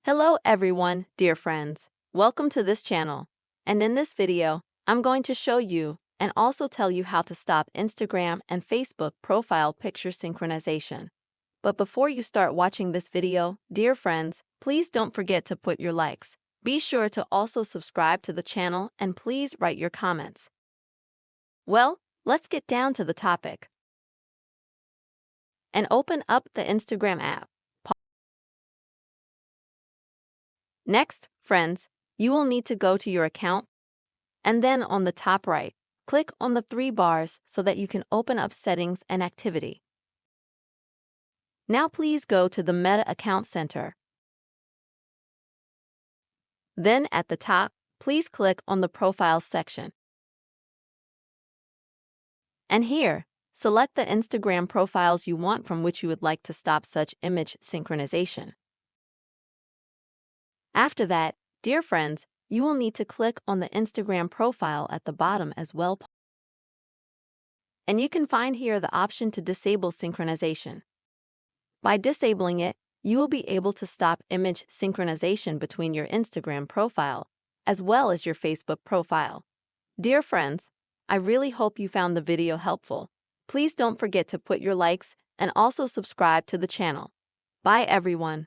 Hello everyone, dear friends. Welcome to this channel. And in this video, I'm going to show you and also tell you how to stop Instagram and Facebook profile picture synchronization. But before you start watching this video, dear friends, please don't forget to put your likes. Be sure to also subscribe to the channel and please write your comments. Well, let's get down to the topic. And open up the Instagram app. Next, friends, you will need to go to your account, and then on the top right, click on the three bars so that you can open up Settings and Activity. Now please go to the Meta Account Center. Then at the top, please click on the Profiles section. And here, select the Instagram profiles you want from which you would like to stop such image synchronization. After that, dear friends, you will need to click on the Instagram profile at the bottom as well. And you can find here the option to disable synchronization. By disabling it, you will be able to stop image synchronization between your Instagram profile as well as your Facebook profile. Dear friends, I really hope you found the video helpful. Please don't forget to put your likes and also subscribe to the channel. Bye everyone.